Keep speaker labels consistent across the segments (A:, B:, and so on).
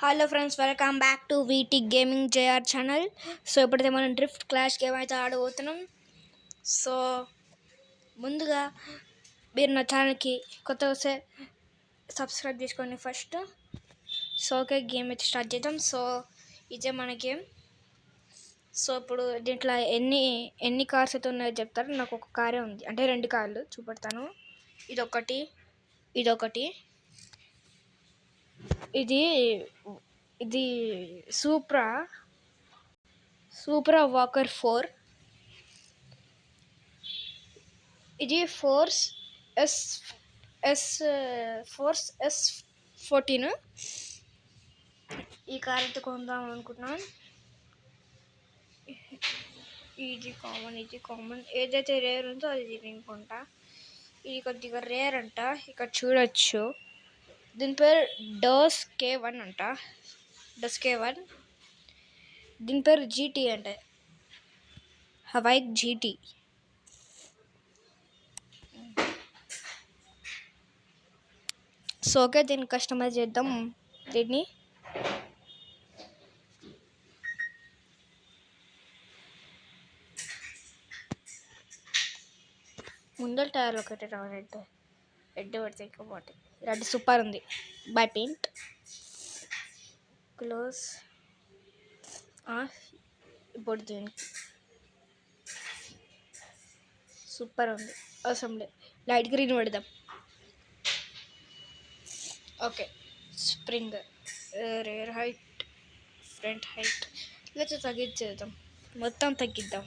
A: Hello friends, welcome back to VT gaming JR channel. So ఇప్పుడైతే మనం drift clash game అయితే ఆడబోతున్నాం. So ముందుగా మీరు నా ఛానల్కి కొత్త వస్తే సబ్స్క్రైబ్ చేసుకోండి ఫస్ట్. సో ఓకే, గేమ్ అయితే స్టార్ట్ చేద్దాం. సో ఇదే మన గేమ్. సో ఇప్పుడు దీంట్లో ఎన్ని కార్స్ అయితే ఉన్నాయో చెప్తారు. నాకు ఒక కారే ఉంది, అంటే 2 కార్లు చూపెడతాను. ఇదొకటి, ఇది సూప్రా వాకర్ 4. ఇది ఫోర్స్ S14. ఈ కార్ అయితే కొందాం అనుకుంటున్నాను. ఇది కామన్ ఏదైతే రేర్ ఉందో అది తినుకుంటా. ఇది కొద్దిగా రేర్ అంట. ఇక్కడ చూడొచ్చు, దీని పేరు డస్ K1 అంట. దీని పేరు GT అంటే హవాయి GT. సో ఓకే, దీన్ని కస్టమైజ్ చేద్దాం. దీన్ని ముందర టైర్లు ఒకటి రెడ్ పడితే ఇంకా బాగుంటుంది. రెడ్ సూపర్ ఉంది. By paint close. ఇప్పుడు దీనికి సూపర్ ఉంది, అవసరం లేదు. లైట్ గ్రీన్ పెడదాం. Okay, spring, rare height, front height ఇలా తగ్గించేద్దాం. మొత్తం తగ్గిద్దాం.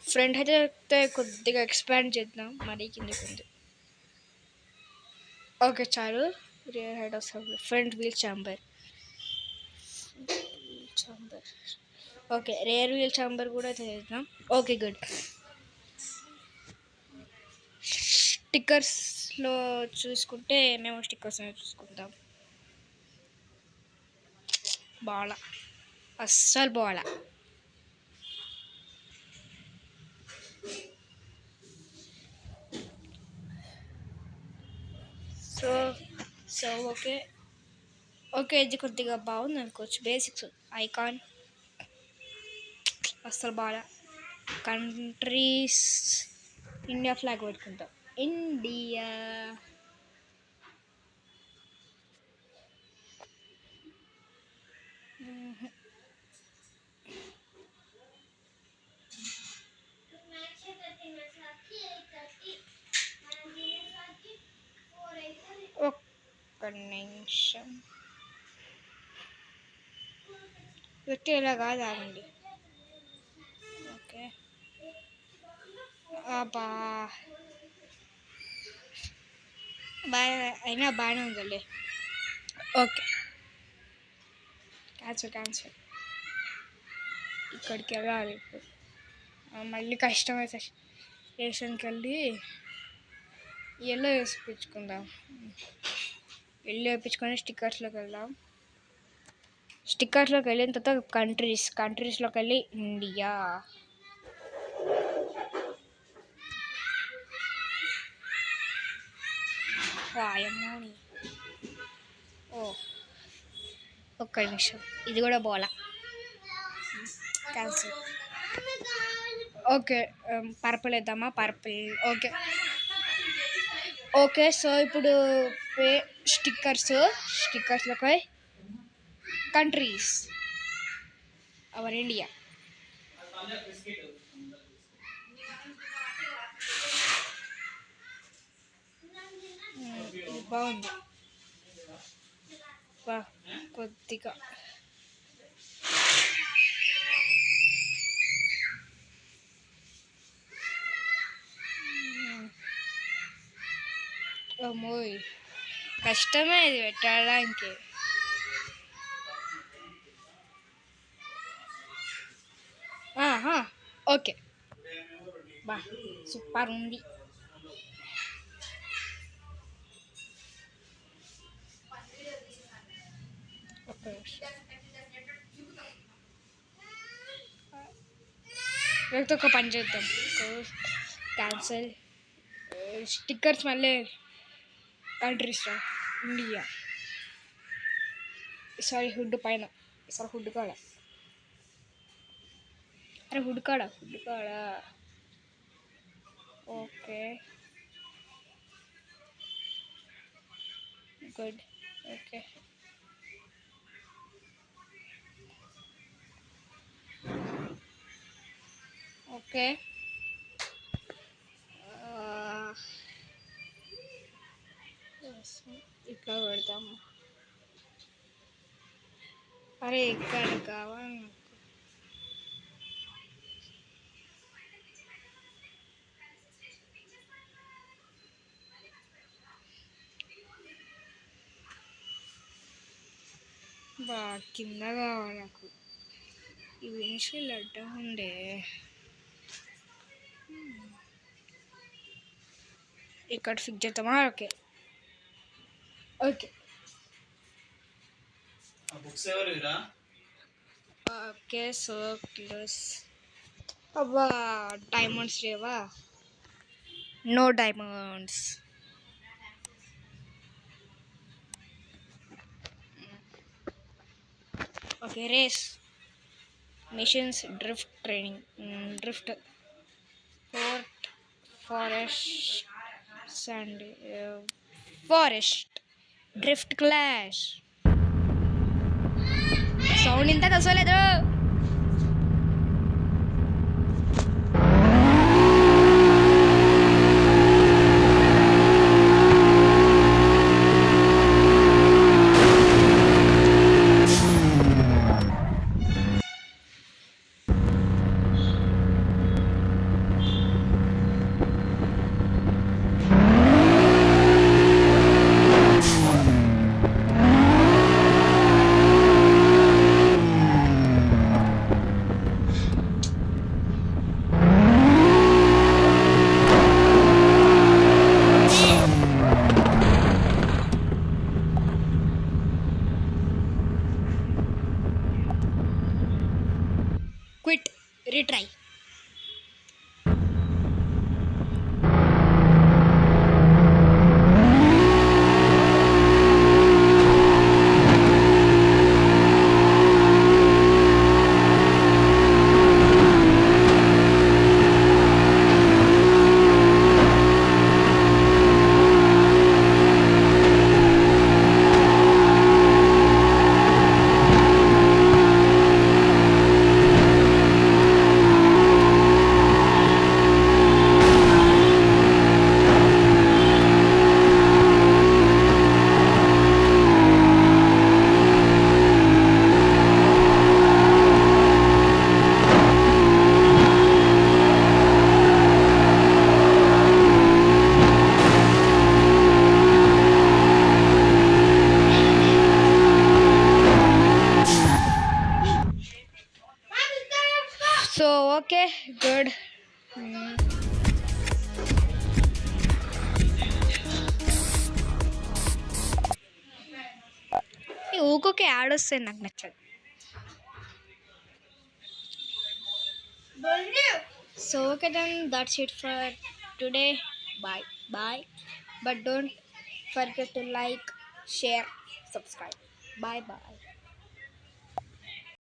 A: ఫ్రంట్ అయితే కొద్దిగా ఎక్స్పాండ్ చేద్దాం, మరీ కిందకి ఉంది. ఓకే చాలు. రియర్ హైడ్ వస్తుంది. Front wheel camber. Okay, rear wheel camber కూడా చేద్దాం. Okay good. స్టిక్కర్స్లో చూసుకుంటే మేము స్టిక్కర్స్ చూసుకుంటాం. అస్సలు బాగా సో ఓకే ఇది కొద్దిగా బాగుంది అనుకోవచ్చు. బేసిక్స్ ఐకాన్ అస్సలు బాగా. కంట్రీస్ ఇండియా ఫ్లాగ్ పెట్టుకుంటాం. ఇండియా. ఒక్క నిమిషం పెట్టేలా కాదండి. ఓకే అయినా బాగానే ఉందండి. Okay cancel. ఇక్కడికి వెళ్ళాలి ఇప్పుడు. మళ్ళీ కస్టమైజేషన్కి వెళ్ళి ఎల్లో వేసుకుందాం. ఎల్లో వేయించుకొని స్టిక్కర్స్లోకి వెళ్దాం. స్టిక్కర్స్లోకి వెళ్ళిన తర్వాత కంట్రీస్లోకి వెళ్ళి ఇండియా. వాయమ్మోని. ఒక్క నిమిషం, ఇది కూడా బాగా క్యాన్సిల్. ఓకే పర్పుల్ వేద్దామా? పర్పుల్. ఓకే సో ఇప్పుడు స్టిక్కర్స్లోకి కంట్రీస్ అవర్ ఇండియా. ఇది బాగుంది కొద్దిగా. అమ్మోయ్ కష్టమే ఇది పెట్టడానికి. ఓకే సూపర్ ఉంది. ఒక పని చేద్దాం. క్యాన్సిల్. స్టిక్కర్స్ మళ్ళీ కంట్రీస్ ఇండియా. సారీ హుడ్ పైన, సారీ హుడ్ కాడ, అరే హుడ్ కాడ ఓకే గుడ్. ఓకే ఓకే ఇట్లా పెడతాము. అరే ఇక్కడ కావాలి. బా కింద కావాలి నాకు. ఈ విన్షీల్డ్ అడ్డ ఉండే. ఇక్కడ ఫిక్స్ చేద్దామా? Okay okay okay. So close. అబ్బా డైమండ్స్ లేవా? No diamonds. Okay race missions drift training drift fort forest drift clash. Sound ఇంత కసలేదు. Quit retry. So okay good. ఊకొకే యాడ్ వస్తాయి, నాకు నచ్చదు. So okay then that's it for today. Bye. But don't forget to like, share, subscribe. Bye.